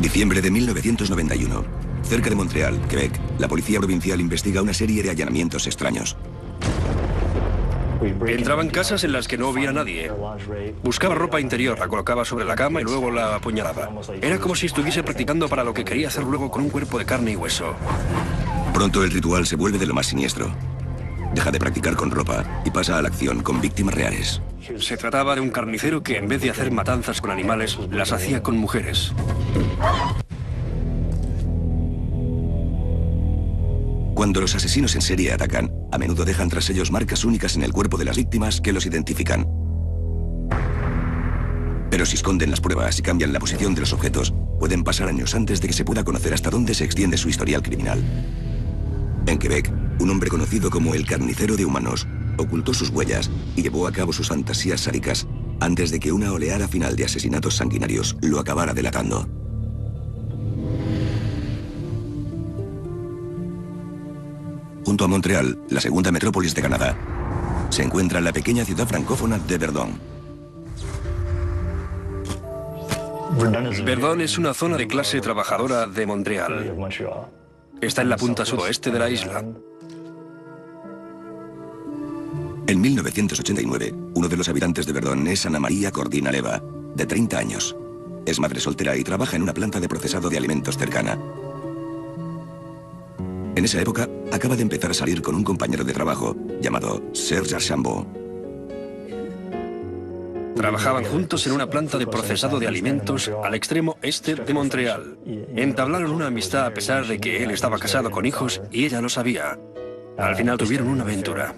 Diciembre de 1991. Cerca de Montreal, Quebec, la policía provincial investiga una serie de allanamientos extraños. Entraba en casas en las que no había nadie. Buscaba ropa interior, la colocaba sobre la cama y luego la apuñalaba. Era como si estuviese practicando para lo que quería hacer luego con un cuerpo de carne y hueso. Pronto el ritual se vuelve de lo más siniestro. Deja de practicar con ropa y pasa a la acción con víctimas reales. Se trataba de un carnicero que en vez de hacer matanzas con animales, las hacía con mujeres. Cuando los asesinos en serie atacan, a menudo dejan tras ellos marcas únicas en el cuerpo de las víctimas que los identifican. Pero si esconden las pruebas y cambian la posición de los objetos, pueden pasar años antes de que se pueda conocer hasta dónde se extiende su historial criminal. En Quebec, un hombre conocido como el carnicero de humanos ocultó sus huellas y llevó a cabo sus fantasías sádicas antes de que una oleada final de asesinatos sanguinarios lo acabara delatando. Junto a Montreal, la segunda metrópolis de Canadá, se encuentra la pequeña ciudad francófona de Verdun. Verdun es una zona de clase trabajadora de Montreal. Está en la punta sudoeste de la isla. En 1989, uno de los habitantes de Verdun es Ana María Cordina Leva, de 30 años. Es madre soltera y trabaja en una planta de procesado de alimentos cercana. En esa época, acaba de empezar a salir con un compañero de trabajo llamado Serge Archambault. Trabajaban juntos en una planta de procesado de alimentos al extremo este de Montreal. Entablaron una amistad a pesar de que él estaba casado con hijos y ella lo sabía. Al final tuvieron una aventura.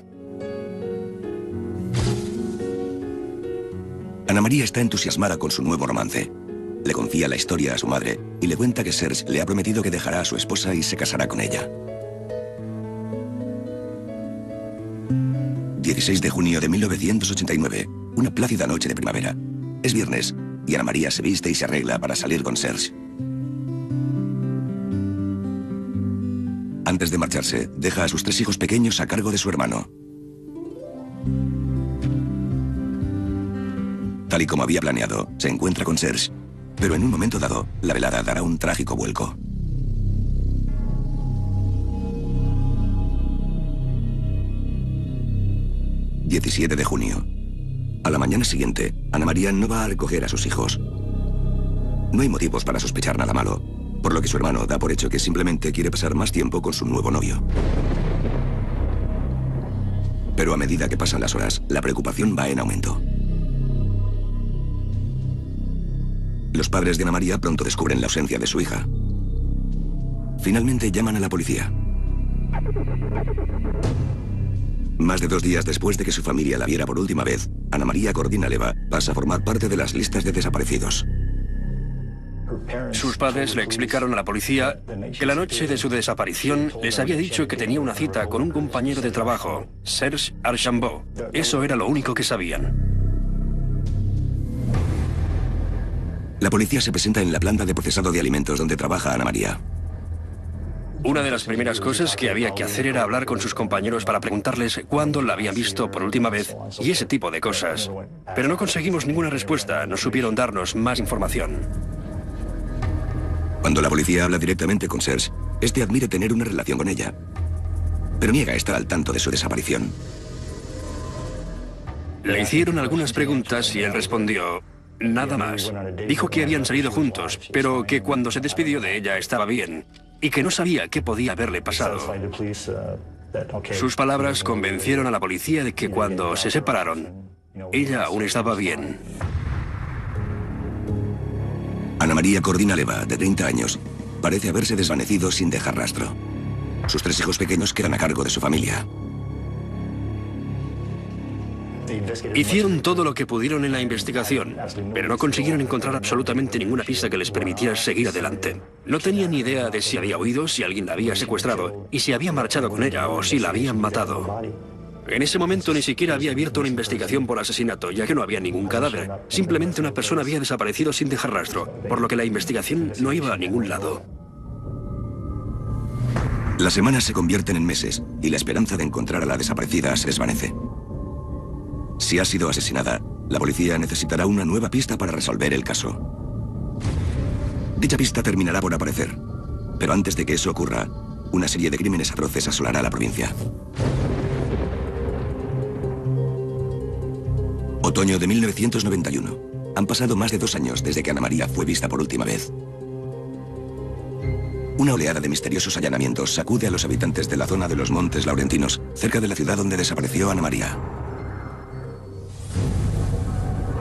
Ana María está entusiasmada con su nuevo romance. Le confía la historia a su madre y le cuenta que Serge le ha prometido que dejará a su esposa y se casará con ella. 16 de junio de 1989, una plácida noche de primavera. Es viernes y Ana María se viste y se arregla para salir con Serge. Antes de marcharse, deja a sus 3 hijos pequeños a cargo de su hermano. Tal y como había planeado, se encuentra con Serge, pero en un momento dado, la velada dará un trágico vuelco. ...17 de junio. A la mañana siguiente, Ana María no va a recoger a sus hijos. No hay motivos para sospechar nada malo, por lo que su hermano da por hecho que simplemente quiere pasar más tiempo con su nuevo novio. Pero a medida que pasan las horas, la preocupación va en aumento. Los padres de Ana María pronto descubren la ausencia de su hija. Finalmente llaman a la policía. Más de 2 días después de que su familia la viera por última vez, Ana María Cordina Leva pasa a formar parte de las listas de desaparecidos. Sus padres le explicaron a la policía que la noche de su desaparición les había dicho que tenía una cita con un compañero de trabajo, Serge Archambault. Eso era lo único que sabían. La policía se presenta en la planta de procesado de alimentos donde trabaja Ana María. Una de las primeras cosas que había que hacer era hablar con sus compañeros para preguntarles cuándo la habían visto por última vez y ese tipo de cosas. Pero no conseguimos ninguna respuesta, no supieron darnos más información. Cuando la policía habla directamente con Serge, este admite tener una relación con ella, pero niega estar al tanto de su desaparición. Le hicieron algunas preguntas y él respondió nada más. Dijo que habían salido juntos, pero que cuando se despidió de ella estaba bien y que no sabía qué podía haberle pasado. Sus palabras convencieron a la policía de que cuando se separaron, ella aún estaba bien. Ana María Cordina Leva, de 30 años, parece haberse desvanecido sin dejar rastro. Sus 3 hijos pequeños quedan a cargo de su familia. Hicieron todo lo que pudieron en la investigación, pero no consiguieron encontrar absolutamente ninguna pista que les permitiera seguir adelante. No tenían ni idea de si había huido, si alguien la había secuestrado, y si había marchado con ella o si la habían matado. En ese momento ni siquiera había abierto una investigación por asesinato, ya que no había ningún cadáver. Simplemente una persona había desaparecido sin dejar rastro, por lo que la investigación no iba a ningún lado. Las semanas se convierten en meses y la esperanza de encontrar a la desaparecida se desvanece. Si ha sido asesinada, la policía necesitará una nueva pista para resolver el caso. Dicha pista terminará por aparecer. Pero antes de que eso ocurra, una serie de crímenes atroces asolará la provincia. Otoño de 1991. Han pasado más de 2 años desde que Ana María fue vista por última vez. Una oleada de misteriosos allanamientos sacude a los habitantes de la zona de los Montes Laurentinos, cerca de la ciudad donde desapareció Ana María.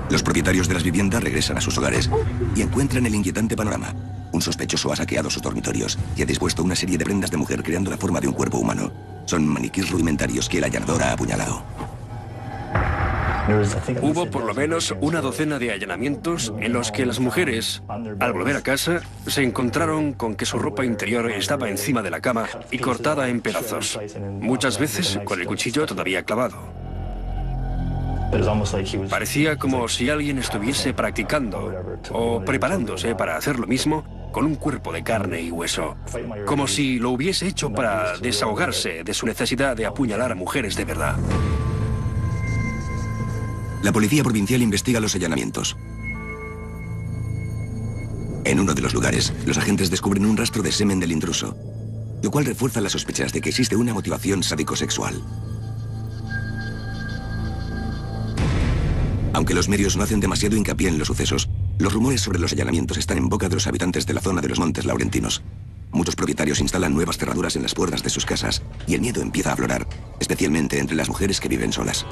Los propietarios de las viviendas regresan a sus hogares y encuentran el inquietante panorama. Un sospechoso ha saqueado sus dormitorios y ha dispuesto una serie de prendas de mujer creando la forma de un cuerpo humano. Son maniquís rudimentarios que el allanador ha apuñalado. Hubo por lo menos una docena de allanamientos en los que las mujeres, al volver a casa, se encontraron con que su ropa interior estaba encima de la cama y cortada en pedazos, muchas veces con el cuchillo todavía clavado. Parecía como si alguien estuviese practicando o preparándose para hacer lo mismo con un cuerpo de carne y hueso, como si lo hubiese hecho para desahogarse de su necesidad de apuñalar a mujeres de verdad. La policía provincial investiga los allanamientos. En uno de los lugares, los agentes descubren un rastro de semen del intruso, lo cual refuerza las sospechas de que existe una motivación sádico-sexual. Aunque los medios no hacen demasiado hincapié en los sucesos, los rumores sobre los allanamientos están en boca de los habitantes de la zona de los Montes Laurentinos. Muchos propietarios instalan nuevas cerraduras en las puertas de sus casas y el miedo empieza a aflorar, especialmente entre las mujeres que viven solas.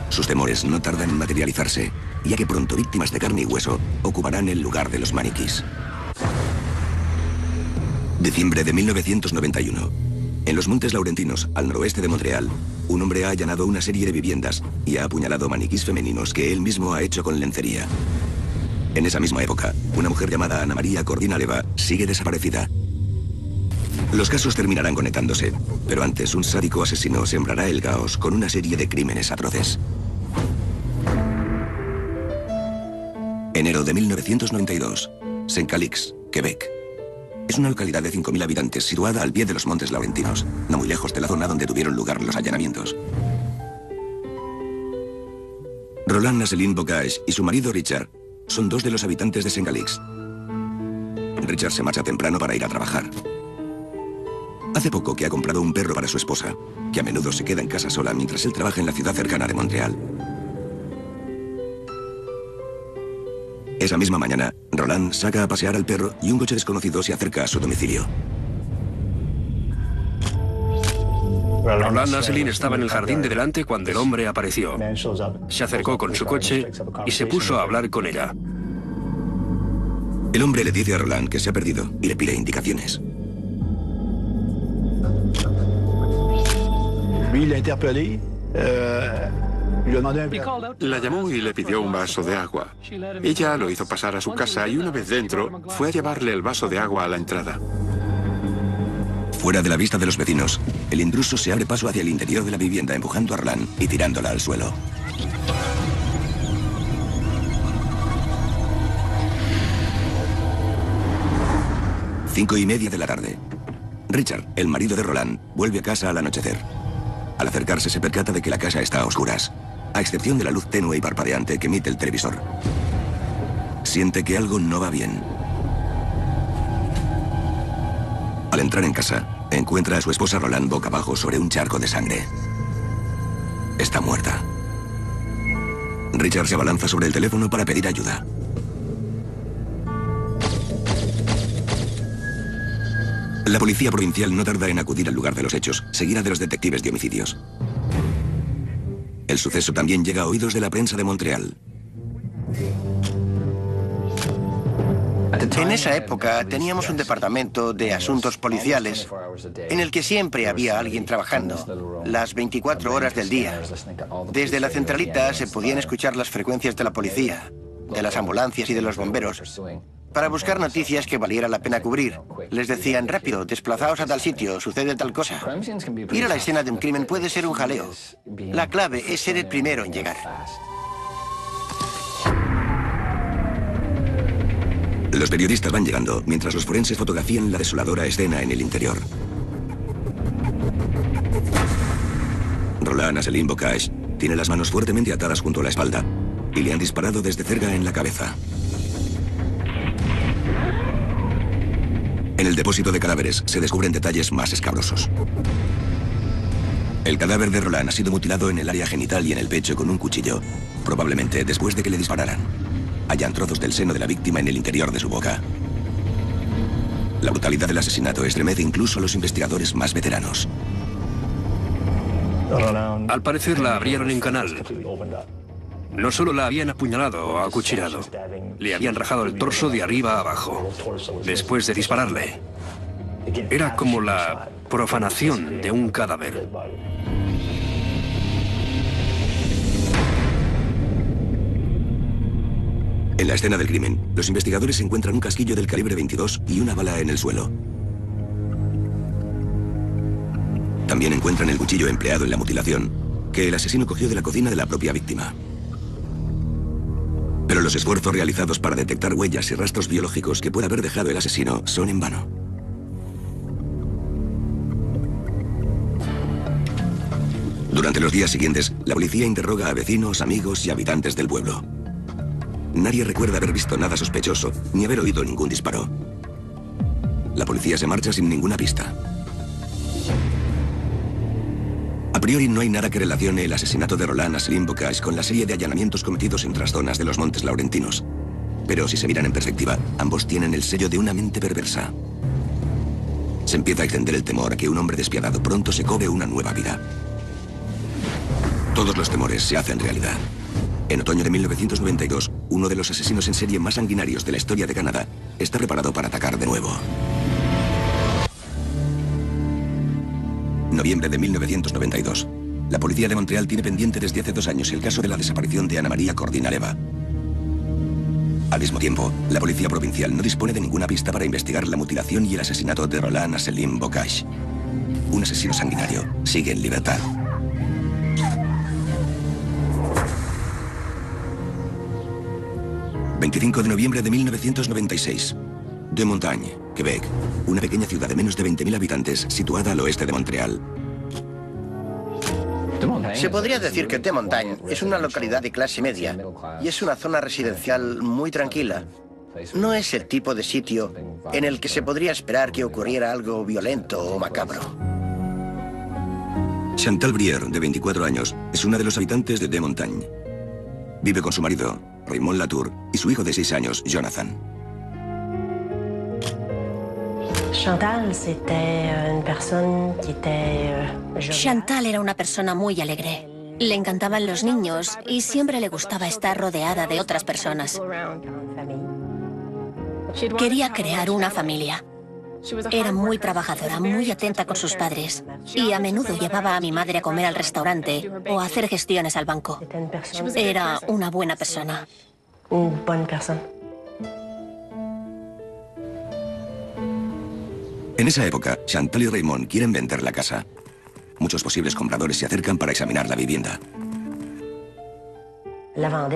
Sus temores no tardan en materializarse, ya que pronto víctimas de carne y hueso ocuparán el lugar de los maniquís. Diciembre de 1991. En los Montes Laurentinos, al noroeste de Montreal, un hombre ha allanado una serie de viviendas y ha apuñalado maniquís femeninos que él mismo ha hecho con lencería. En esa misma época, una mujer llamada Ana María Cordina-Leva sigue desaparecida. Los casos terminarán conectándose, pero antes un sádico asesino sembrará el caos con una serie de crímenes atroces. Enero de 1992. Saint-Calix, Quebec. Es una localidad de 5.000 habitantes situada al pie de los Montes Laurentinos, no muy lejos de la zona donde tuvieron lugar los allanamientos. Roland Naseline Bocage y su marido Richard son 2 de los habitantes de Saint-Calix. Richard se marcha temprano para ir a trabajar. Hace poco que ha comprado un perro para su esposa, que a menudo se queda en casa sola mientras él trabaja en la ciudad cercana de Montreal. Esa misma mañana, Roland saca a pasear al perro y un coche desconocido se acerca a su domicilio. Roland Naseline estaba en el jardín de delante cuando el hombre apareció. Se acercó con su coche y se puso a hablar con ella. El hombre le dice a Roland que se ha perdido y le pide indicaciones. La llamó y le pidió un vaso de agua. Ella lo hizo pasar a su casa y una vez dentro, fue a llevarle el vaso de agua a la entrada. Fuera de la vista de los vecinos, el intruso se abre paso hacia el interior de la vivienda empujando a Roland y tirándola al suelo. Cinco y media de la tarde. Richard, el marido de Roland, vuelve a casa al anochecer. Al acercarse se percata de que la casa está a oscuras, a excepción de la luz tenue y parpadeante que emite el televisor. Siente que algo no va bien. Al entrar en casa, encuentra a su esposa Roland boca abajo sobre un charco de sangre. Está muerta. Richard se abalanza sobre el teléfono para pedir ayuda. La policía provincial no tarda en acudir al lugar de los hechos, seguida de los detectives de homicidios. El suceso también llega a oídos de la prensa de Montreal. En esa época teníamos un departamento de asuntos policiales en el que siempre había alguien trabajando, las 24 horas del día. Desde la centralita se podían escuchar las frecuencias de la policía, de las ambulancias y de los bomberos, para buscar noticias que valiera la pena cubrir. Les decían, rápido, desplazaos a tal sitio, sucede tal cosa. Ir a la escena de un crimen puede ser un jaleo. La clave es ser el primero en llegar. Los periodistas van llegando mientras los forenses fotografían la desoladora escena en el interior. Roland Naseline Bocage tiene las manos fuertemente atadas junto a la espalda y le han disparado desde cerca en la cabeza. En el depósito de cadáveres se descubren detalles más escabrosos. El cadáver de Roland ha sido mutilado en el área genital y en el pecho con un cuchillo, probablemente después de que le dispararan. Hallan trozos del seno de la víctima en el interior de su boca. La brutalidad del asesinato estremece incluso a los investigadores más veteranos. Al parecer la abrieron en canal. No solo la habían apuñalado o acuchillado, le habían rajado el torso de arriba a abajo, después de dispararle. Era como la profanación de un cadáver. En la escena del crimen, los investigadores encuentran un casquillo del calibre 22 y una bala en el suelo. También encuentran el cuchillo empleado en la mutilación, que el asesino cogió de la cocina de la propia víctima. Pero los esfuerzos realizados para detectar huellas y rastros biológicos que pueda haber dejado el asesino son en vano. Durante los días siguientes, la policía interroga a vecinos, amigos y habitantes del pueblo. Nadie recuerda haber visto nada sospechoso, ni haber oído ningún disparo. La policía se marcha sin ninguna pista. A priori no hay nada que relacione el asesinato de Roland Asselin Bocage con la serie de allanamientos cometidos en otras zonas de los Montes Laurentinos. Pero si se miran en perspectiva, ambos tienen el sello de una mente perversa. Se empieza a extender el temor a que un hombre despiadado pronto se cobre una nueva vida. Todos los temores se hacen realidad. En otoño de 1992, uno de los asesinos en serie más sanguinarios de la historia de Canadá está preparado para atacar de nuevo. Noviembre de 1992. La policía de Montreal tiene pendiente desde hace 2 años el caso de la desaparición de Ana María Cordinareva. Al mismo tiempo, la policía provincial no dispone de ninguna pista para investigar la mutilación y el asesinato de Roland Asselin Bocage. Un asesino sanguinario sigue en libertad. ...25 de noviembre de 1996... De Montagne, Quebec, una pequeña ciudad de menos de 20.000 habitantes situada al oeste de Montreal. Se podría decir que De Montagne es una localidad de clase media y es una zona residencial muy tranquila. No es el tipo de sitio en el que se podría esperar que ocurriera algo violento o macabro. Chantal Brière, de 24 años, es una de los habitantes de De Montagne. Vive con su marido, Raymond Latour, y su hijo de 6 años, Jonathan. Chantal era una persona muy alegre. Le encantaban los niños y siempre le gustaba estar rodeada de otras personas. Quería crear una familia. Era muy trabajadora, muy atenta con sus padres y a menudo llevaba a mi madre a comer al restaurante o a hacer gestiones al banco. Era una buena persona. En esa época, Chantal y Raymond quieren vender la casa. Muchos posibles compradores se acercan para examinar la vivienda. La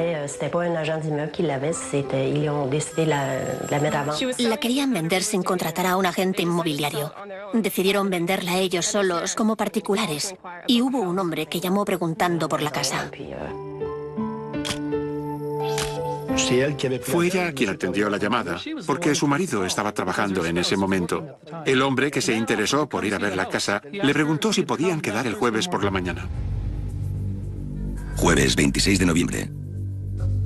querían vender sin contratar a un agente inmobiliario. Decidieron venderla ellos solos como particulares y hubo un hombre que llamó preguntando por la casa. Fue ella quien atendió la llamada, porque su marido estaba trabajando en ese momento. El hombre, que se interesó por ir a ver la casa, le preguntó si podían quedar el jueves por la mañana. Jueves 26 de noviembre.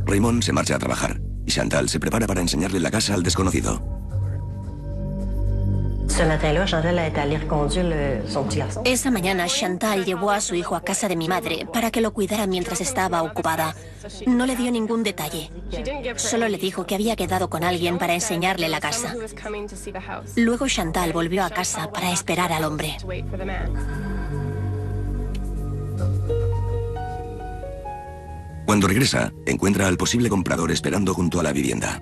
Raymond se marcha a trabajar y Chantal se prepara para enseñarle la casa al desconocido. Esa mañana, Chantal llevó a su hijo a casa de mi madre para que lo cuidara mientras estaba ocupada. No le dio ningún detalle. Solo le dijo que había quedado con alguien para enseñarle la casa. Luego Chantal volvió a casa para esperar al hombre. Cuando regresa, encuentra al posible comprador esperando junto a la vivienda.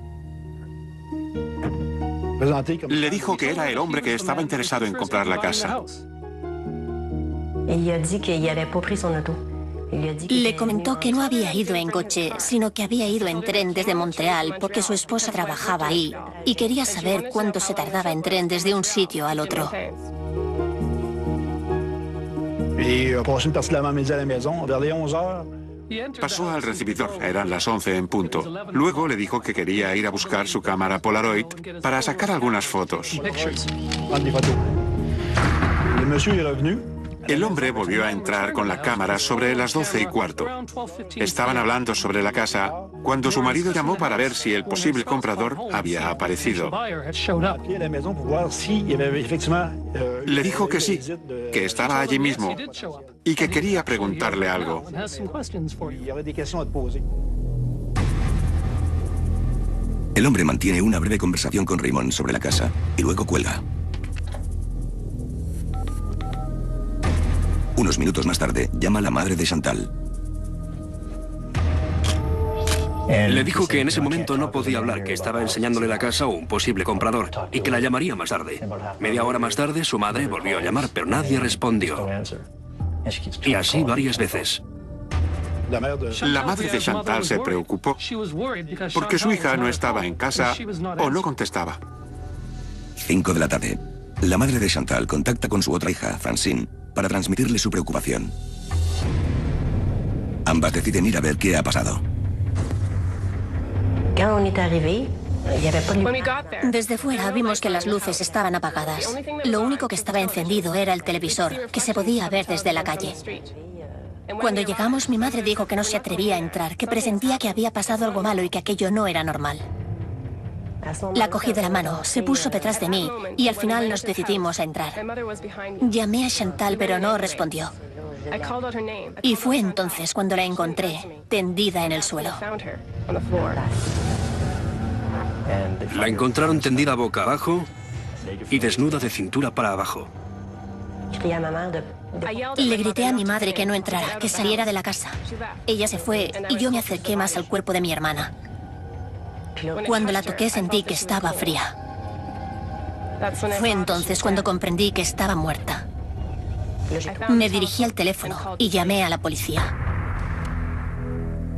Le dijo que era el hombre que estaba interesado en comprar la casa. Le comentó que no había ido en coche, sino que había ido en tren desde Montreal porque su esposa trabajaba ahí y quería saber cuánto se tardaba en tren desde un sitio al otro. Pasó al recibidor, eran las 11 en punto. Luego le dijo que quería ir a buscar su cámara Polaroid para sacar algunas fotos. El hombre volvió a entrar con la cámara sobre las 12:15. Estaban hablando sobre la casa cuando su marido llamó para ver si el posible comprador había aparecido. Le dijo que sí, que estaba allí mismo y que quería preguntarle algo. El hombre mantiene una breve conversación con Raymond sobre la casa y luego cuelga. Unos minutos más tarde, llama a la madre de Chantal. Le dijo que en ese momento no podía hablar, que estaba enseñándole la casa a un posible comprador y que la llamaría más tarde. Media hora más tarde, su madre volvió a llamar, pero nadie respondió. Y así varias veces. La madre de Chantal se preocupó porque su hija no estaba en casa o no contestaba. 5 de la tarde. La madre de Chantal contacta con su otra hija, Francine, para transmitirle su preocupación. Ambas deciden ir a ver qué ha pasado. Desde fuera vimos que las luces estaban apagadas. Lo único que estaba encendido era el televisor, que se podía ver desde la calle. Cuando llegamos, mi madre dijo que no se atrevía a entrar, que presentía que había pasado algo malo y que aquello no era normal. La cogí de la mano, se puso detrás de mí y al final nos decidimos a entrar. Llamé a Chantal, pero no respondió. Y fue entonces cuando la encontré, tendida en el suelo. La encontraron tendida boca abajo y desnuda de cintura para abajo. Le grité a mi madre que no entrara, que saliera de la casa. Ella se fue y yo me acerqué más al cuerpo de mi hermana. Cuando la toqué sentí que estaba fría. Fue entonces cuando comprendí que estaba muerta. Me dirigí al teléfono y llamé a la policía.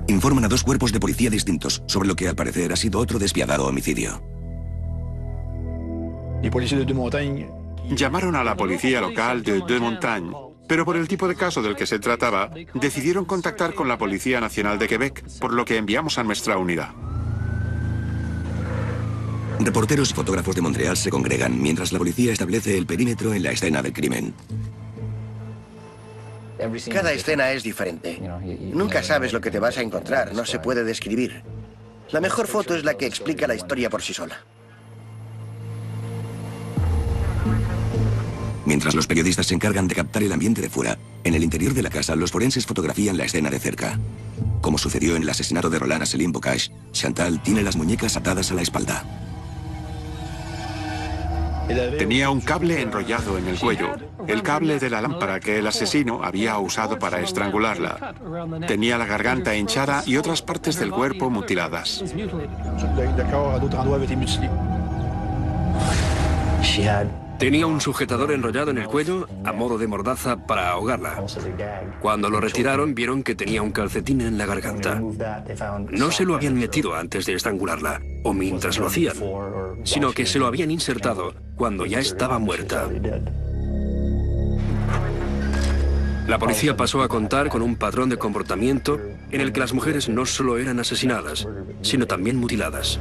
Informan a 2 cuerpos de policía distintos sobre lo que al parecer ha sido otro despiadado homicidio. Llamaron a la policía local de Deux Montagnes, pero por el tipo de caso del que se trataba, decidieron contactar con la Policía Nacional de Quebec, por lo que enviamos a nuestra unidad. Reporteros y fotógrafos de Montreal se congregan mientras la policía establece el perímetro en la escena del crimen. Cada escena es diferente. Nunca sabes lo que te vas a encontrar, no se puede describir. La mejor foto es la que explica la historia por sí sola. Mientras los periodistas se encargan de captar el ambiente de fuera, en el interior de la casa los forenses fotografían la escena de cerca. Como sucedió en el asesinato de Roland Asselin Bocage, Chantal tiene las muñecas atadas a la espalda. Tenía un cable enrollado en el cuello, el cable de la lámpara que el asesino había usado para estrangularla. Tenía la garganta hinchada y otras partes del cuerpo mutiladas. Tenía un sujetador enrollado en el cuello a modo de mordaza para ahogarla. Cuando lo retiraron, vieron que tenía un calcetín en la garganta. No se lo habían metido antes de estrangularla, o mientras lo hacían, sino que se lo habían insertado cuando ya estaba muerta. La policía pasó a contar con un patrón de comportamiento en el que las mujeres no solo eran asesinadas, sino también mutiladas.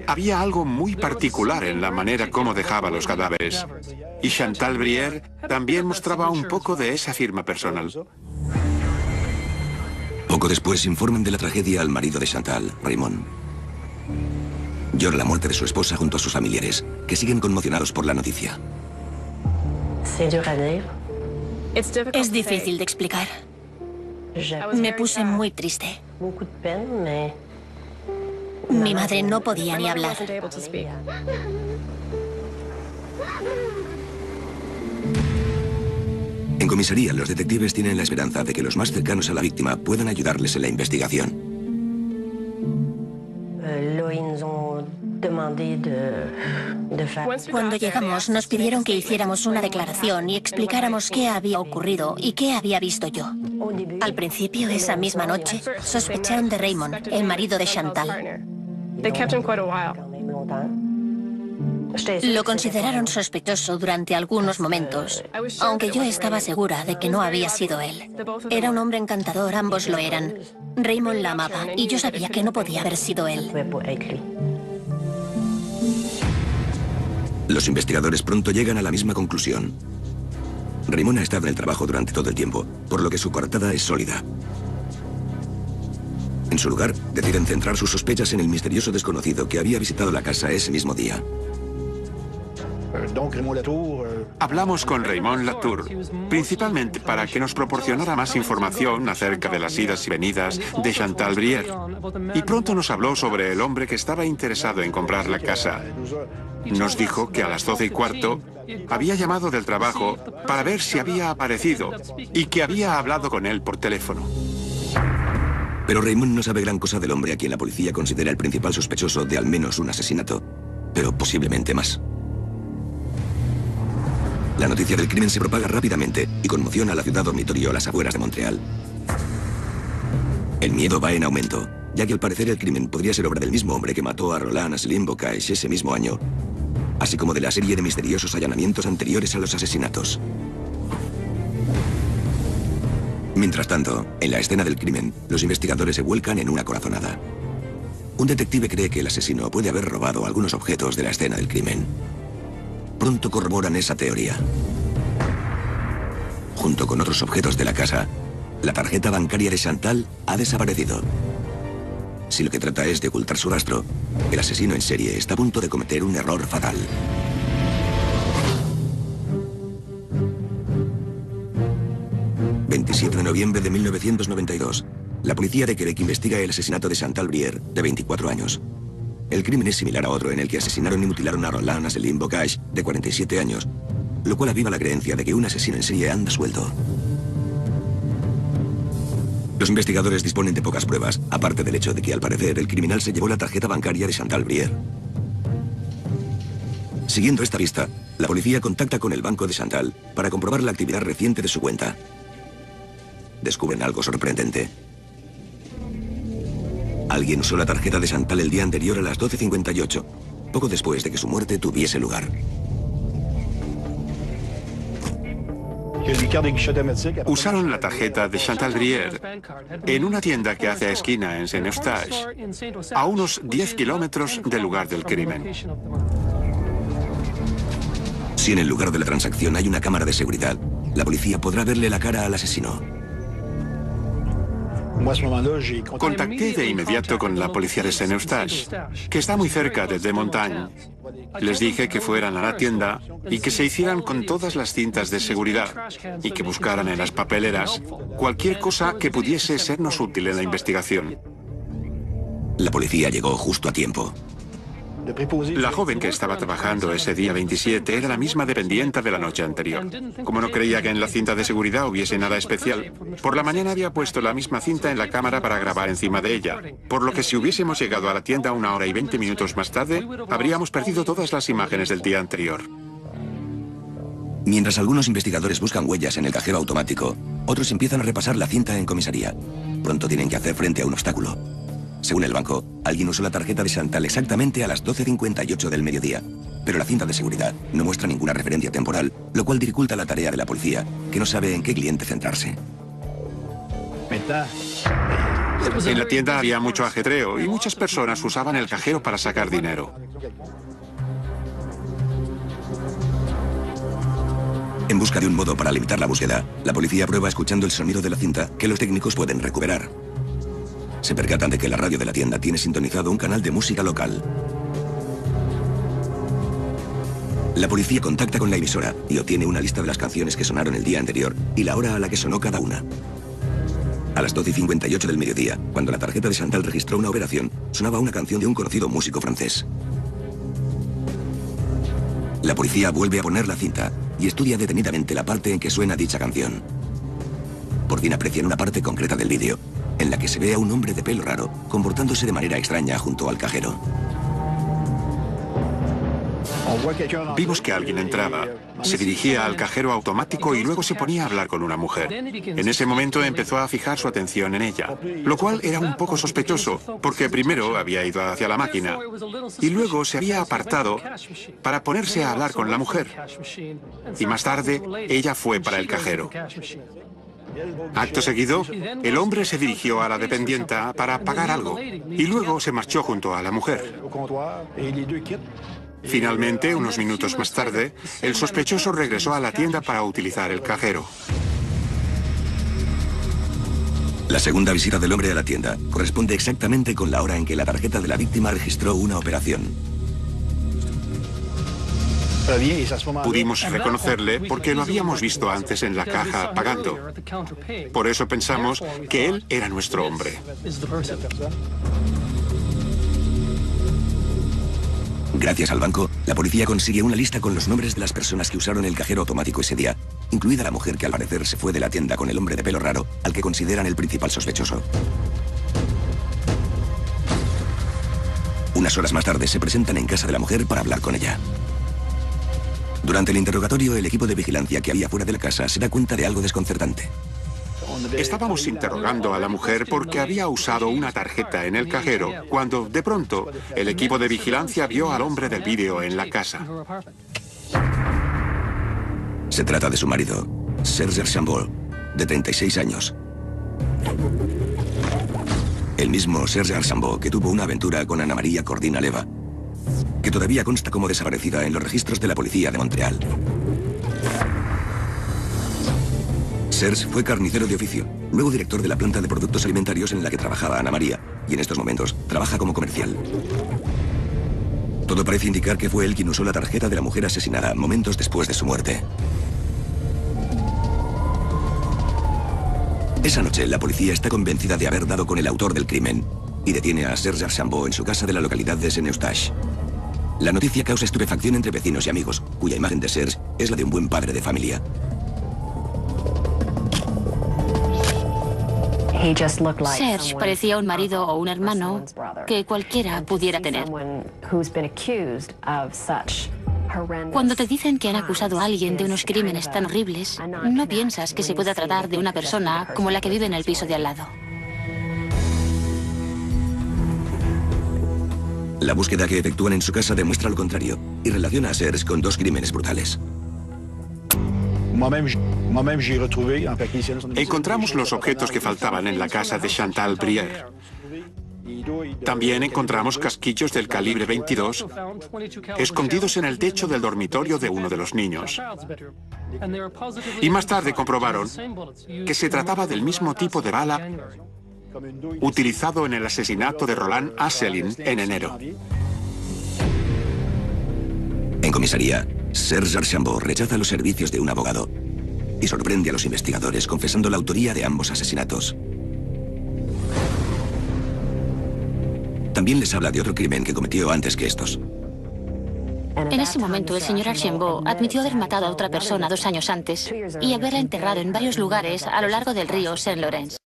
Había algo muy particular en la manera como dejaba los cadáveres. Y Chantal Brière también mostraba un poco de esa firma personal. Poco después informan de la tragedia al marido de Chantal, Raymond. Llora la muerte de su esposa junto a sus familiares, que siguen conmocionados por la noticia. Es difícil de explicar. Me puse muy triste. Mi madre no podía ni hablar. En comisaría, los detectives tienen la esperanza de que los más cercanos a la víctima puedan ayudarles en la investigación. Cuando llegamos, nos pidieron que hiciéramos una declaración y explicáramos qué había ocurrido y qué había visto yo. Al principio, esa misma noche, sospecharon de Raymond, el marido de Chantal. Lo consideraron sospechoso durante algunos momentos, aunque yo estaba segura de que no había sido él. Era un hombre encantador, ambos lo eran. Raymond la amaba y yo sabía que no podía haber sido él. Los investigadores pronto llegan a la misma conclusión. Raymond ha estado en el trabajo durante todo el tiempo, por lo que su coartada es sólida. En su lugar, deciden centrar sus sospechas en el misterioso desconocido que había visitado la casa ese mismo día. Hablamos con Raymond Latour, principalmente para que nos proporcionara más información acerca de las idas y venidas de Chantal Brière. Y pronto nos habló sobre el hombre que estaba interesado en comprar la casa. Nos dijo que a las 12:15 había llamado del trabajo para ver si había aparecido y que había hablado con él por teléfono. Pero Raymond no sabe gran cosa del hombre a quien la policía considera el principal sospechoso de al menos un asesinato, pero posiblemente más. La noticia del crimen se propaga rápidamente y conmociona a la ciudad dormitorio a las afueras de Montreal. El miedo va en aumento, ya que al parecer el crimen podría ser obra del mismo hombre que mató a Roland Asselin Bocage ese mismo año, así como de la serie de misteriosos allanamientos anteriores a los asesinatos. Mientras tanto, en la escena del crimen, los investigadores se vuelcan en una corazonada. Un detective cree que el asesino puede haber robado algunos objetos de la escena del crimen. Pronto corroboran esa teoría. Junto con otros objetos de la casa, la tarjeta bancaria de Chantal ha desaparecido. Si lo que trata es de ocultar su rastro, el asesino en serie está a punto de cometer un error fatal. El 27 de noviembre de 1992, la policía de Quebec investiga el asesinato de Chantal Brière, de 24 años. El crimen es similar a otro en el que asesinaron y mutilaron a Roland Asselin Bocage, de 47 años, lo cual aviva la creencia de que un asesino en serie anda suelto. Los investigadores disponen de pocas pruebas, aparte del hecho de que al parecer el criminal se llevó la tarjeta bancaria de Chantal Brière. Siguiendo esta pista, la policía contacta con el banco de Chantal para comprobar la actividad reciente de su cuenta. Descubren algo sorprendente. Alguien usó la tarjeta de Chantal el día anterior a las 12:58, poco después de que su muerte tuviese lugar. Usaron la tarjeta de Chantal Brière en una tienda que hace esquina en Saint-Eustache, a unos 10 kilómetros del lugar del crimen. Si en el lugar de la transacción hay una cámara de seguridad, la policía podrá verle la cara al asesino. Contacté de inmediato con la policía de Saint-Eustache, que está muy cerca de Montagne. Les dije que fueran a la tienda y que se hicieran con todas las cintas de seguridad y que buscaran en las papeleras cualquier cosa que pudiese sernos útil en la investigación. La policía llegó justo a tiempo. La joven que estaba trabajando ese día 27 era la misma dependiente de la noche anterior. Como no creía que en la cinta de seguridad hubiese nada especial, por la mañana había puesto la misma cinta en la cámara para grabar encima de ella, por lo que si hubiésemos llegado a la tienda 1 hora y 20 minutos más tarde, habríamos perdido todas las imágenes del día anterior. Mientras algunos investigadores buscan huellas en el cajero automático, otros empiezan a repasar la cinta en comisaría. Pronto tienen que hacer frente a un obstáculo. Según el banco, alguien usó la tarjeta de Chantal exactamente a las 12:58 del mediodía, pero la cinta de seguridad no muestra ninguna referencia temporal, lo cual dificulta la tarea de la policía, que no sabe en qué cliente centrarse. En la tienda había mucho ajetreo y muchas personas usaban el cajero para sacar dinero. En busca de un modo para limitar la búsqueda, la policía prueba escuchando el sonido de la cinta que los técnicos pueden recuperar. Se percatan de que la radio de la tienda tiene sintonizado un canal de música local. La policía contacta con la emisora y obtiene una lista de las canciones que sonaron el día anterior y la hora a la que sonó cada una. A las 12:58 del mediodía, cuando la tarjeta de Chantal registró una operación, sonaba una canción de un conocido músico francés. La policía vuelve a poner la cinta y estudia detenidamente la parte en que suena dicha canción. Por fin aprecian una parte concreta del vídeo, en la que se ve a un hombre de pelo raro comportándose de manera extraña junto al cajero. Vimos que alguien entraba, se dirigía al cajero automático y luego se ponía a hablar con una mujer. En ese momento empezó a fijar su atención en ella, lo cual era un poco sospechoso, porque primero había ido hacia la máquina y luego se había apartado para ponerse a hablar con la mujer. Y más tarde, ella fue para el cajero. Acto seguido, el hombre se dirigió a la dependienta para pagar algo y luego se marchó junto a la mujer. Finalmente, unos minutos más tarde, el sospechoso regresó a la tienda para utilizar el cajero. La segunda visita del hombre a la tienda corresponde exactamente con la hora en que la tarjeta de la víctima registró una operación. Pudimos reconocerle porque lo habíamos visto antes en la caja pagando. Por eso pensamos que él era nuestro hombre. Gracias al banco, la policía consigue una lista con los nombres de las personas que usaron el cajero automático ese día, incluida la mujer que al parecer se fue de la tienda con el hombre de pelo raro, al que consideran el principal sospechoso. Unas horas más tarde se presentan en casa de la mujer para hablar con ella. Durante el interrogatorio, el equipo de vigilancia que había fuera de la casa se da cuenta de algo desconcertante. Estábamos interrogando a la mujer porque había usado una tarjeta en el cajero, cuando, de pronto, el equipo de vigilancia vio al hombre del vídeo en la casa. Se trata de su marido, Serge Archambault, de 36 años. El mismo Serge Archambault que tuvo una aventura con Ana María Cordina Leva, que todavía consta como desaparecida en los registros de la policía de Montreal. Serge fue carnicero de oficio, luego director de la planta de productos alimentarios en la que trabajaba Ana María, y en estos momentos trabaja como comercial. Todo parece indicar que fue él quien usó la tarjeta de la mujer asesinada momentos después de su muerte. Esa noche, la policía está convencida de haber dado con el autor del crimen y detiene a Serge Archambault en su casa de la localidad de Saint-Eustache. La noticia causa estupefacción entre vecinos y amigos, cuya imagen de Serge es la de un buen padre de familia. Serge parecía un marido o un hermano que cualquiera pudiera tener. Cuando te dicen que han acusado a alguien de unos crímenes tan horribles, no piensas que se pueda tratar de una persona como la que vive en el piso de al lado. La búsqueda que efectúan en su casa demuestra lo contrario y relaciona a Serge con dos crímenes brutales. Encontramos los objetos que faltaban en la casa de Chantal Brière. También encontramos casquillos del calibre 22 escondidos en el techo del dormitorio de uno de los niños. Y más tarde comprobaron que se trataba del mismo tipo de bala utilizado en el asesinato de Roland Asselin en enero. En comisaría, Serge Archambault rechaza los servicios de un abogado y sorprende a los investigadores confesando la autoría de ambos asesinatos. También les habla de otro crimen que cometió antes que estos. En ese momento, el señor Archambault admitió haber matado a otra persona 2 años antes y haberla enterrado en varios lugares a lo largo del río Saint-Laurent.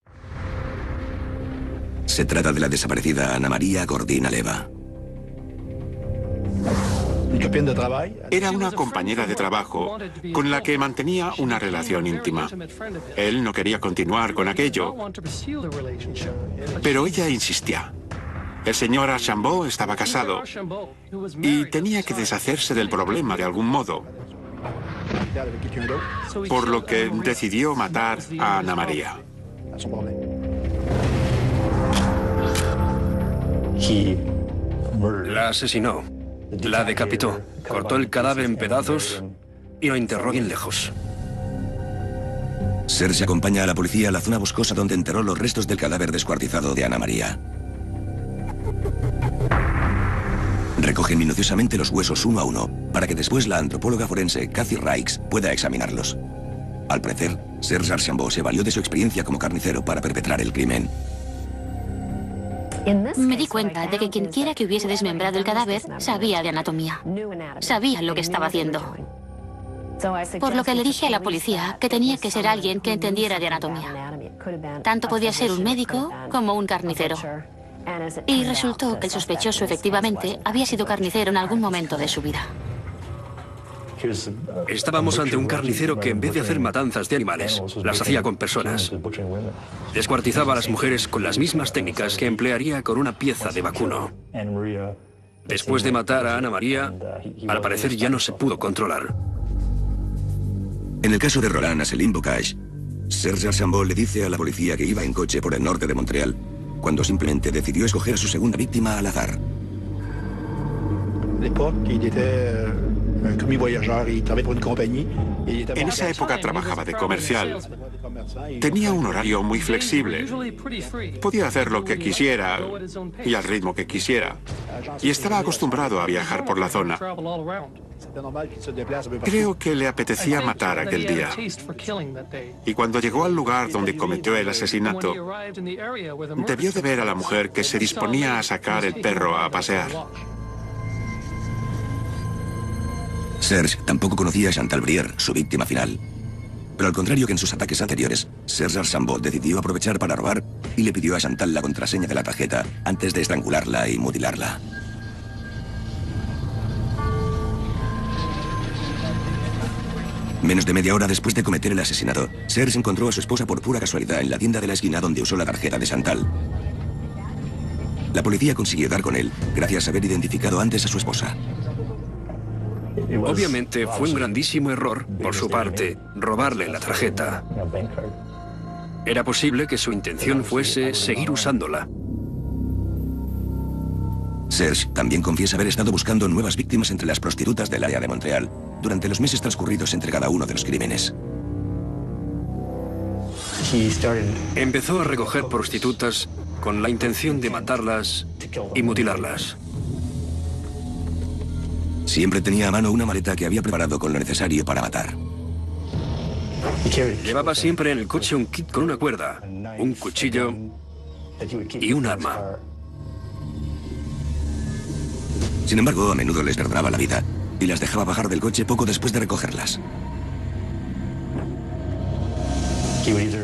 Se trata de la desaparecida Ana María Cordina Leva. Era una compañera de trabajo con la que mantenía una relación íntima. Él no quería continuar con aquello, pero ella insistía. El señor Archambault estaba casado y tenía que deshacerse del problema de algún modo, por lo que decidió matar a Ana María. La asesinó, la decapitó, cortó el cadáver en pedazos y lo enterró bien lejos. Serge acompaña a la policía a la zona boscosa donde enterró los restos del cadáver descuartizado de Ana María. Recogen minuciosamente los huesos uno a uno para que después la antropóloga forense Kathy Rikes pueda examinarlos. Al parecer, Serge Archambault se valió de su experiencia como carnicero para perpetrar el crimen. Me di cuenta de que quien quiera que hubiese desmembrado el cadáver sabía de anatomía. Sabía lo que estaba haciendo. Por lo que le dije a la policía que tenía que ser alguien que entendiera de anatomía. Tanto podía ser un médico como un carnicero. Y resultó que el sospechoso efectivamente había sido carnicero en algún momento de su vida. Estábamos ante un carnicero que en vez de hacer matanzas de animales, las hacía con personas. Descuartizaba a las mujeres con las mismas técnicas que emplearía con una pieza de vacuno. Después de matar a Ana María, al parecer ya no se pudo controlar. En el caso de Roland Asselin Bocage, Serge Archambault le dice a la policía que iba en coche por el norte de Montreal, cuando simplemente decidió escoger a su segunda víctima al azar. En esa época trabajaba de comercial. Tenía un horario muy flexible. Podía hacer lo que quisiera y al ritmo que quisiera. Y estaba acostumbrado a viajar por la zona. Creo que le apetecía matar aquel día. Y cuando llegó al lugar donde cometió el asesinato, debió de ver a la mujer que se disponía a sacar el perro a pasear. Serge tampoco conocía a Chantal Brière, su víctima final. Pero al contrario que en sus ataques anteriores, Serge Archambault decidió aprovechar para robar y le pidió a Chantal la contraseña de la tarjeta antes de estrangularla y mutilarla. Menos de media hora después de cometer el asesinato, Serge encontró a su esposa por pura casualidad en la tienda de la esquina donde usó la tarjeta de Chantal. La policía consiguió dar con él gracias a haber identificado antes a su esposa. Obviamente fue un grandísimo error, por su parte, robarle la tarjeta. Era posible que su intención fuese seguir usándola. Serge también confiesa haber estado buscando nuevas víctimas entre las prostitutas del área de Montreal durante los meses transcurridos entre cada uno de los crímenes. Empezó a recoger prostitutas con la intención de matarlas y mutilarlas. Siempre tenía a mano una maleta que había preparado con lo necesario para matar. Llevaba siempre en el coche un kit con una cuerda, un cuchillo y un arma. Sin embargo, a menudo les perdonaba la vida y las dejaba bajar del coche poco después de recogerlas.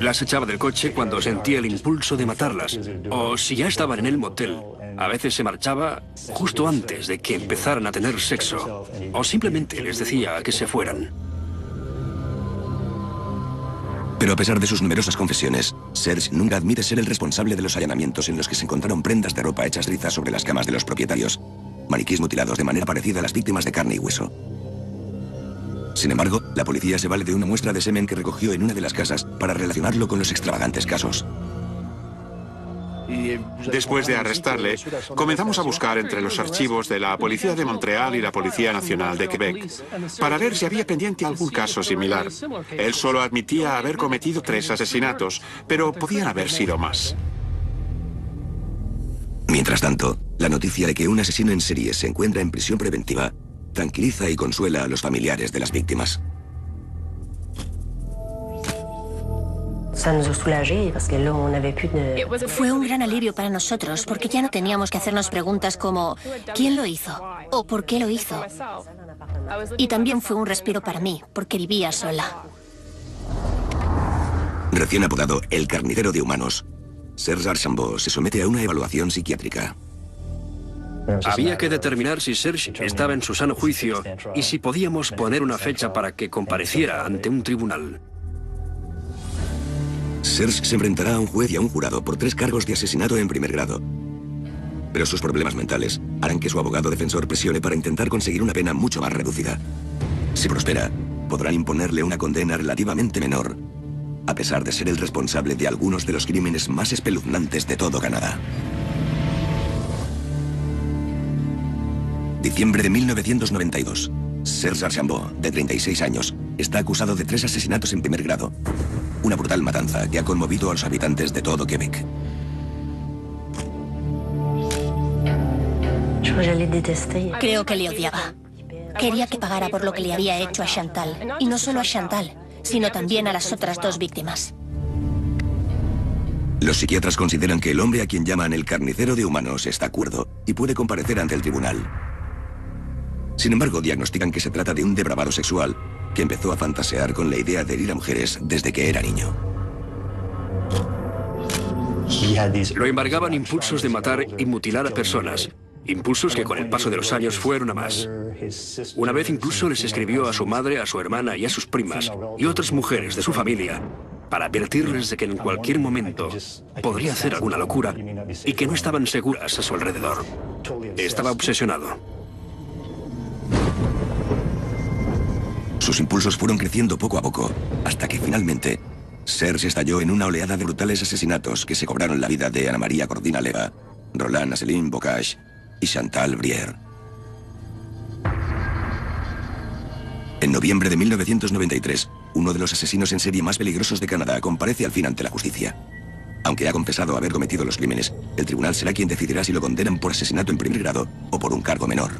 Las echaba del coche cuando sentía el impulso de matarlas, o si ya estaban en el motel. A veces se marchaba justo antes de que empezaran a tener sexo, o simplemente les decía que se fueran. Pero a pesar de sus numerosas confesiones, Serge nunca admite ser el responsable de los allanamientos en los que se encontraron prendas de ropa hechas trizas sobre las camas de los propietarios, maniquíes mutilados de manera parecida a las víctimas de carne y hueso. Sin embargo, la policía se vale de una muestra de semen que recogió en una de las casas para relacionarlo con los extravagantes casos. Después de arrestarle, comenzamos a buscar entre los archivos de la Policía de Montreal y la Policía Nacional de Quebec para ver si había pendiente algún caso similar. Él solo admitía haber cometido 3 asesinatos, pero podían haber sido más. Mientras tanto, la noticia de que un asesino en serie se encuentra en prisión preventiva tranquiliza y consuela a los familiares de las víctimas. Fue un gran alivio para nosotros porque ya no teníamos que hacernos preguntas como ¿quién lo hizo? ¿O por qué lo hizo? Y también fue un respiro para mí porque vivía sola. Recién apodado el carnicero de humanos, Serge Archambault se somete a una evaluación psiquiátrica. Había que determinar si Serge estaba en su sano juicio y si podíamos poner una fecha para que compareciera ante un tribunal. Serge se enfrentará a un juez y a un jurado por 3 cargos de asesinato en primer grado. Pero sus problemas mentales harán que su abogado defensor presione para intentar conseguir una pena mucho más reducida. Si prospera, podrán imponerle una condena relativamente menor, a pesar de ser el responsable de algunos de los crímenes más espeluznantes de todo Canadá. Diciembre de 1992. Serge Archambault, de 36 años, está acusado de 3 asesinatos en primer grado. Una brutal matanza que ha conmovido a los habitantes de todo Quebec. Creo que le odiaba. Quería que pagara por lo que le había hecho a Chantal. Y no solo a Chantal, sino también a las otras 2 víctimas. Los psiquiatras consideran que el hombre a quien llaman el carnicero de humanos está cuerdo y puede comparecer ante el tribunal. Sin embargo, diagnostican que se trata de un depravado sexual que empezó a fantasear con la idea de herir a mujeres desde que era niño. Lo embargaban impulsos de matar y mutilar a personas, Impulsos que con el paso de los años fueron a más. Una vez incluso les escribió a su madre, a su hermana y a sus primas y otras mujeres de su familia para advertirles de que en cualquier momento podría hacer alguna locura y que no estaban seguras a su alrededor. Estaba obsesionado. Sus impulsos fueron creciendo poco a poco, hasta que finalmente Serge estalló en una oleada de brutales asesinatos que se cobraron la vida de Ana María Cordina Leva, Roland Asselin Bocage y Chantal Brière. En noviembre de 1993, uno de los asesinos en serie más peligrosos de Canadá comparece al fin ante la justicia. Aunque ha confesado haber cometido los crímenes, el tribunal será quien decidirá si lo condenan por asesinato en primer grado o por un cargo menor.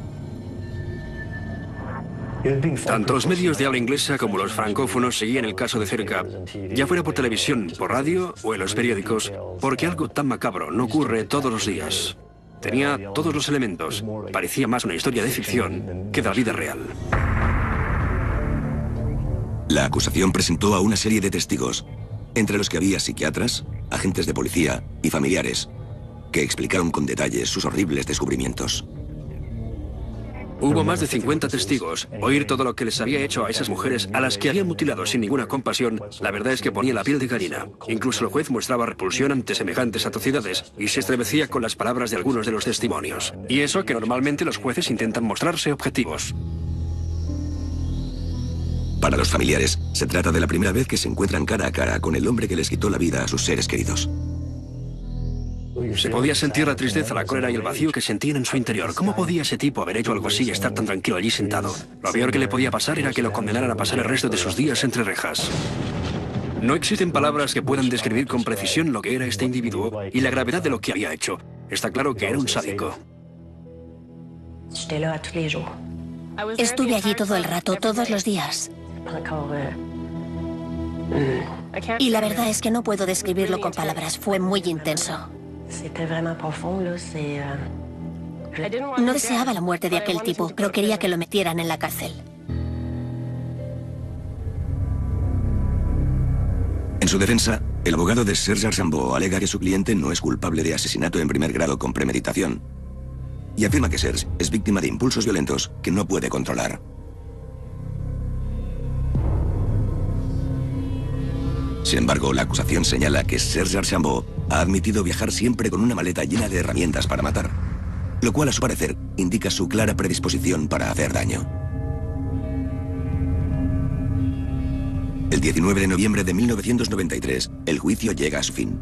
Tanto los medios de habla inglesa como los francófonos seguían el caso de cerca, ya fuera por televisión, por radio o en los periódicos, porque algo tan macabro no ocurre todos los días. Tenía todos los elementos. Parecía más una historia de ficción que de la vida real. La acusación presentó a una serie de testigos, entre los que había psiquiatras, agentes de policía y familiares, que explicaron con detalle sus horribles descubrimientos. Hubo más de 50 testigos. Oír todo lo que les había hecho a esas mujeres a las que habían mutilado sin ninguna compasión, la verdad es que ponía la piel de gallina. Incluso el juez mostraba repulsión ante semejantes atrocidades y se estremecía con las palabras de algunos de los testimonios. Y eso que normalmente los jueces intentan mostrarse objetivos. Para los familiares, se trata de la primera vez que se encuentran cara a cara con el hombre que les quitó la vida a sus seres queridos. Se podía sentir la tristeza, la cólera y el vacío que sentían en su interior. ¿Cómo podía ese tipo haber hecho algo así y estar tan tranquilo allí sentado? Lo peor que le podía pasar era que lo condenaran a pasar el resto de sus días entre rejas. No existen palabras que puedan describir con precisión lo que era este individuo y la gravedad de lo que había hecho. Está claro que era un sádico. Estuve allí todo el rato, todos los días. Y la verdad es que no puedo describirlo con palabras. Fue muy intenso. No deseaba la muerte de aquel tipo, pero quería que lo metieran en la cárcel. En su defensa, el abogado de Serge Archambault alega que su cliente no es culpable de asesinato en primer grado con premeditación y afirma que Serge es víctima de impulsos violentos que no puede controlar. Sin embargo, la acusación señala que Serge Archambault ha admitido viajar siempre con una maleta llena de herramientas para matar, lo cual a su parecer indica su clara predisposición para hacer daño. El 19 de noviembre de 1993, el juicio llega a su fin.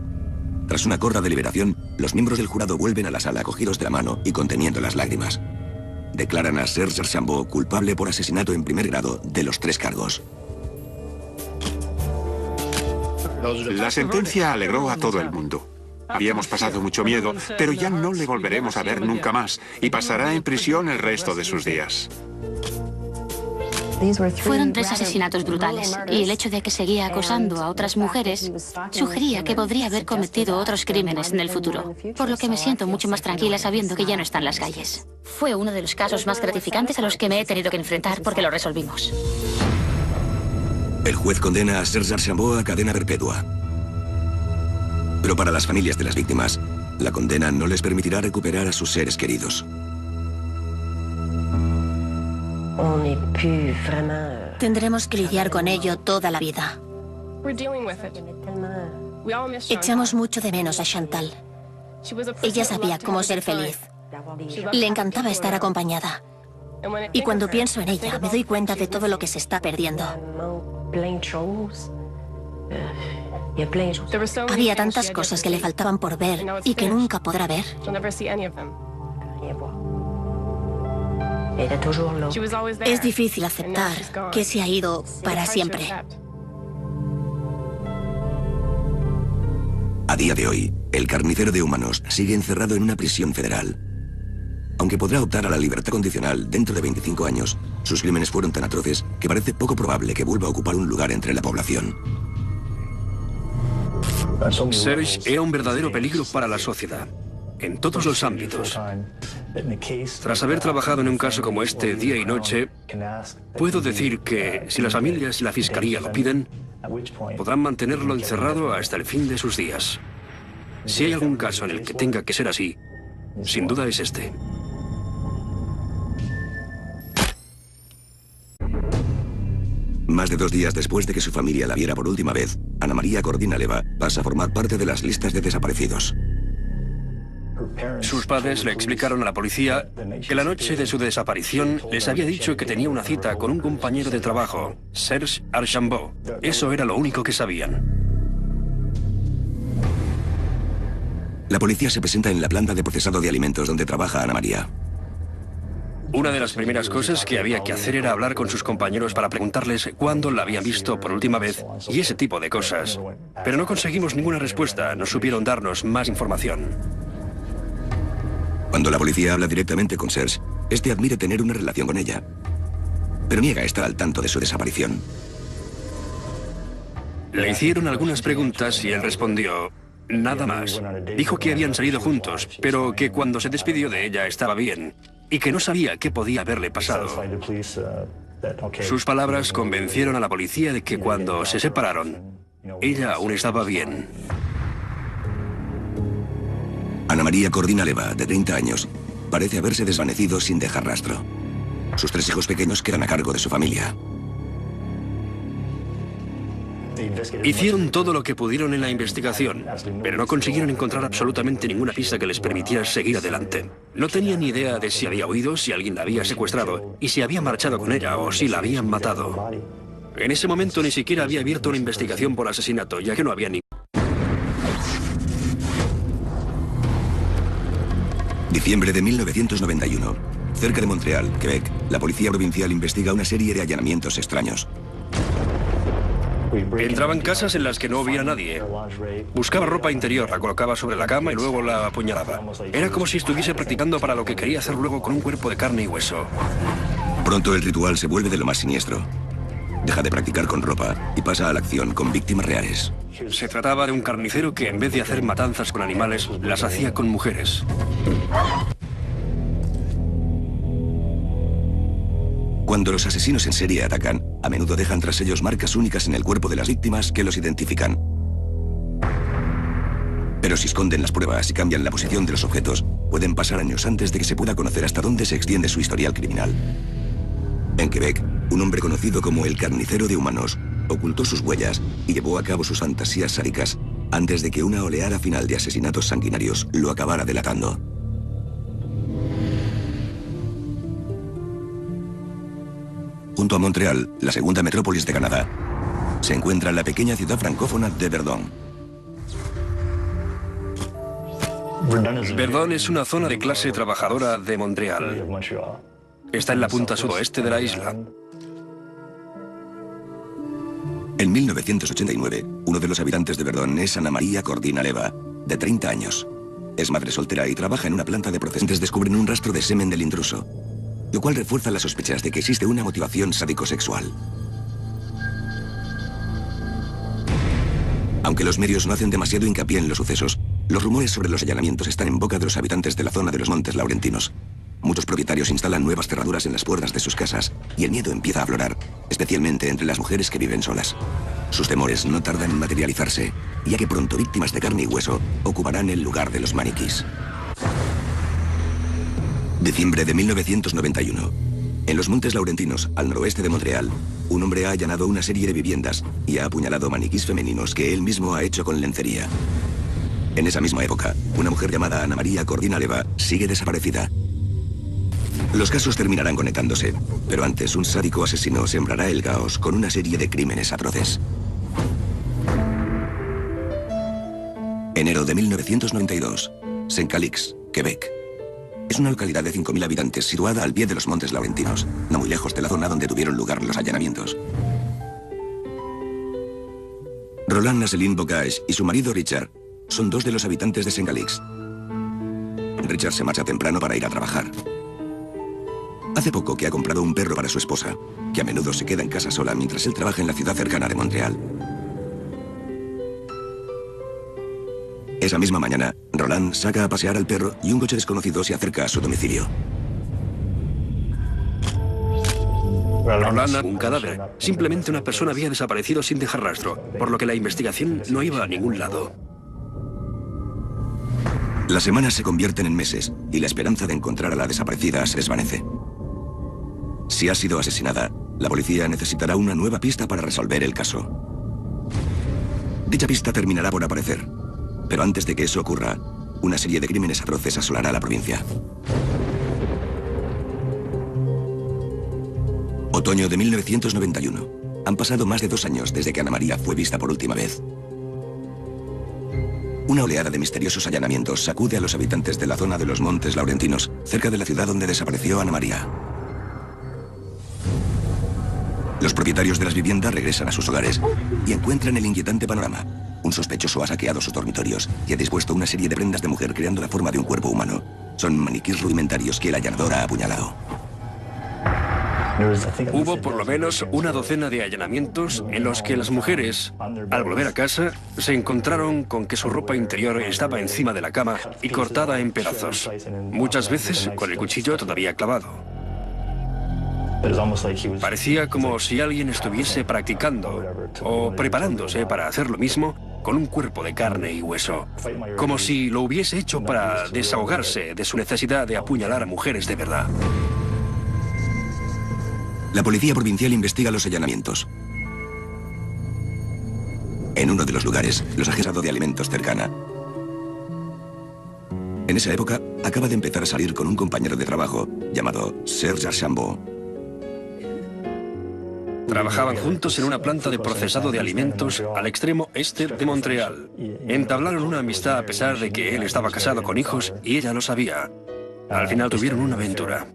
Tras una corta deliberación, los miembros del jurado vuelven a la sala cogidos de la mano y conteniendo las lágrimas. Declaran a Serge Archambault culpable por asesinato en primer grado de los 3 cargos. La sentencia alegró a todo el mundo. Habíamos pasado mucho miedo, pero ya no le volveremos a ver nunca más y pasará en prisión el resto de sus días. Fueron 3 asesinatos brutales y el hecho de que seguía acosando a otras mujeres sugería que podría haber cometido otros crímenes en el futuro, por lo que me siento mucho más tranquila sabiendo que ya no está en las calles. Fue uno de los casos más gratificantes a los que me he tenido que enfrentar porque lo resolvimos. El juez condena a Serge Archambault a cadena perpetua. Pero para las familias de las víctimas, la condena no les permitirá recuperar a sus seres queridos. Tendremos que lidiar con ello toda la vida. Echamos mucho de menos a Chantal. Ella sabía cómo ser feliz. Le encantaba estar acompañada. Y cuando pienso en ella, me doy cuenta de todo lo que se está perdiendo. Había tantas cosas que le faltaban por ver y que nunca podrá ver. Es difícil aceptar que se ha ido para siempre. A día de hoy, el carnicero de humanos sigue encerrado en una prisión federal. Aunque podrá optar a la libertad condicional dentro de 25 años, sus crímenes fueron tan atroces que parece poco probable que vuelva a ocupar un lugar entre la población. Serge era un verdadero peligro para la sociedad, en todos los ámbitos. Tras haber trabajado en un caso como este día y noche, puedo decir que si las familias y la fiscalía lo piden, podrán mantenerlo encerrado hasta el fin de sus días. Si hay algún caso en el que tenga que ser así, sin duda es este. Más de 2 días después de que su familia la viera por última vez, Ana María Kordina-Leva pasa a formar parte de las listas de desaparecidos. Sus padres le explicaron a la policía que la noche de su desaparición les había dicho que tenía una cita con un compañero de trabajo, Serge Archambault. Eso era lo único que sabían. La policía se presenta en la planta de procesado de alimentos donde trabaja Ana María. Una de las primeras cosas que había que hacer era hablar con sus compañeros para preguntarles cuándo la habían visto por última vez y ese tipo de cosas. Pero no conseguimos ninguna respuesta, no supieron darnos más información. Cuando la policía habla directamente con Serge, este admite tener una relación con ella, pero niega estar al tanto de su desaparición. Le hicieron algunas preguntas y él respondió nada más. Dijo que habían salido juntos, pero que cuando se despidió de ella estaba bien y que no sabía qué podía haberle pasado. Sus palabras convencieron a la policía de que cuando se separaron, ella aún estaba bien. Ana María Kordina-Leva, de 30 años, parece haberse desvanecido sin dejar rastro. Sus 3 hijos pequeños quedan a cargo de su familia. Hicieron todo lo que pudieron en la investigación, pero no consiguieron encontrar absolutamente ninguna pista que les permitiera seguir adelante. No tenían ni idea de si había huido, si alguien la había secuestrado, y si había marchado con ella o si la habían matado. En ese momento ni siquiera había abierto una investigación por asesinato, ya que no había ni... Diciembre de 1991. Cerca de Montreal, Quebec, la policía provincial investiga una serie de allanamientos extraños. Entraba en casas en las que no hubiera nadie. Buscaba ropa interior, la colocaba sobre la cama y luego la apuñalaba. Era como si estuviese practicando para lo que quería hacer luego con un cuerpo de carne y hueso. Pronto el ritual se vuelve de lo más siniestro. Deja de practicar con ropa y pasa a la acción con víctimas reales. Se trataba de un carnicero que en vez de hacer matanzas con animales, las hacía con mujeres. Cuando los asesinos en serie atacan, a menudo dejan tras ellos marcas únicas en el cuerpo de las víctimas que los identifican. Pero si esconden las pruebas y cambian la posición de los objetos, pueden pasar años antes de que se pueda conocer hasta dónde se extiende su historial criminal. En Quebec, un hombre conocido como el carnicero de humanos ocultó sus huellas y llevó a cabo sus fantasías sádicas antes de que una oleada final de asesinatos sanguinarios lo acabara delatando. Junto a Montreal, la segunda metrópolis de Canadá, se encuentra la pequeña ciudad francófona de Verdun. Verdun es una zona de clase trabajadora de Montreal. Está en la punta sudoeste de la isla. En 1989, uno de los habitantes de Verdun es Ana María Kordina-Leva, de 30 años. Es madre soltera y trabaja en una planta de procesantes. Descubren un rastro de semen del intruso, lo cual refuerza las sospechas de que existe una motivación sádico-sexual. Aunque los medios no hacen demasiado hincapié en los sucesos, los rumores sobre los allanamientos están en boca de los habitantes de la zona de los Montes Laurentinos. Muchos propietarios instalan nuevas cerraduras en las puertas de sus casas y el miedo empieza a aflorar, especialmente entre las mujeres que viven solas. Sus temores no tardan en materializarse, ya que pronto víctimas de carne y hueso ocuparán el lugar de los maniquís. Diciembre de 1991. En los Montes Laurentinos, al noroeste de Montreal, un hombre ha allanado una serie de viviendas y ha apuñalado maniquís femeninos que él mismo ha hecho con lencería. En esa misma época, una mujer llamada Ana María Kordina-Leva sigue desaparecida. Los casos terminarán conectándose, pero antes un sádico asesino sembrará el caos con una serie de crímenes atroces. Enero de 1992. Saint-Calix, Quebec. Es una localidad de 5.000 habitantes situada al pie de los Montes Laurentinos, no muy lejos de la zona donde tuvieron lugar los allanamientos. Roland Nasselin Bocage y su marido Richard son 2 de los habitantes de Saint-Calix. Richard se marcha temprano para ir a trabajar. Hace poco que ha comprado un perro para su esposa, que a menudo se queda en casa sola mientras él trabaja en la ciudad cercana de Montreal. Esa misma mañana, Roland saca a pasear al perro y un coche desconocido se acerca a su domicilio. Roland, un cadáver. Simplemente una persona había desaparecido sin dejar rastro, por lo que la investigación no iba a ningún lado. Las semanas se convierten en meses y la esperanza de encontrar a la desaparecida se desvanece. Si ha sido asesinada, la policía necesitará una nueva pista para resolver el caso. Dicha pista terminará por aparecer, pero antes de que eso ocurra, una serie de crímenes atroces asolará la provincia. Otoño de 1991. Han pasado más de 2 años desde que Ana María fue vista por última vez. Una oleada de misteriosos allanamientos sacude a los habitantes de la zona de los Montes Laurentinos, cerca de la ciudad donde desapareció Ana María. Los propietarios de las viviendas regresan a sus hogares y encuentran el inquietante panorama. Un sospechoso ha saqueado sus dormitorios y ha dispuesto una serie de prendas de mujer creando la forma de un cuerpo humano. Son maniquíes rudimentarios que el allanador ha apuñalado. Hubo por lo menos una docena de allanamientos en los que las mujeres, al volver a casa, se encontraron con que su ropa interior estaba encima de la cama y cortada en pedazos, muchas veces con el cuchillo todavía clavado. Parecía como si alguien estuviese practicando o preparándose para hacer lo mismo con un cuerpo de carne y hueso, como si lo hubiese hecho para desahogarse de su necesidad de apuñalar a mujeres de verdad. La policía provincial investiga los allanamientos. En uno de los lugares, los agentes de alimentos cercana. En esa época, acaba de empezar a salir con un compañero de trabajo llamado Serge Archambault. Trabajaban juntos en una planta de procesado de alimentos al extremo este de Montreal. Entablaron una amistad a pesar de que él estaba casado con hijos y ella lo sabía. Al final tuvieron una aventura.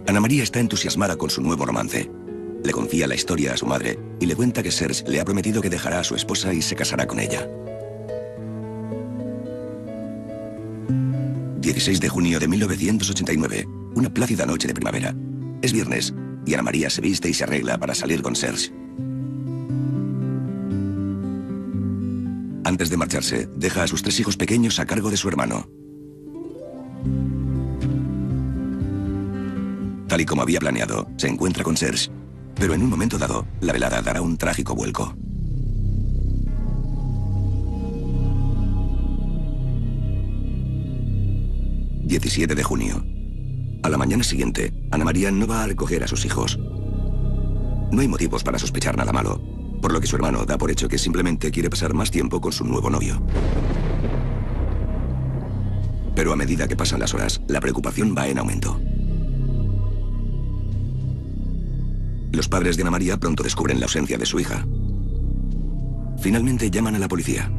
Ana María está entusiasmada con su nuevo romance. Le confía la historia a su madre y le cuenta que Serge le ha prometido que dejará a su esposa y se casará con ella. 16 de junio de 1989, una plácida noche de primavera. Es viernes y Ana María se viste y se arregla para salir con Serge. Antes de marcharse, deja a sus 3 hijos pequeños a cargo de su hermano. Tal y como había planeado, se encuentra con Serge, pero en un momento dado, la velada dará un trágico vuelco. ...17 de junio. A la mañana siguiente, Ana María no va a recoger a sus hijos. No hay motivos para sospechar nada malo, por lo que su hermano da por hecho que simplemente quiere pasar más tiempo con su nuevo novio. Pero a medida que pasan las horas, la preocupación va en aumento. Los padres de Ana María pronto descubren la ausencia de su hija. Finalmente llaman a la policía.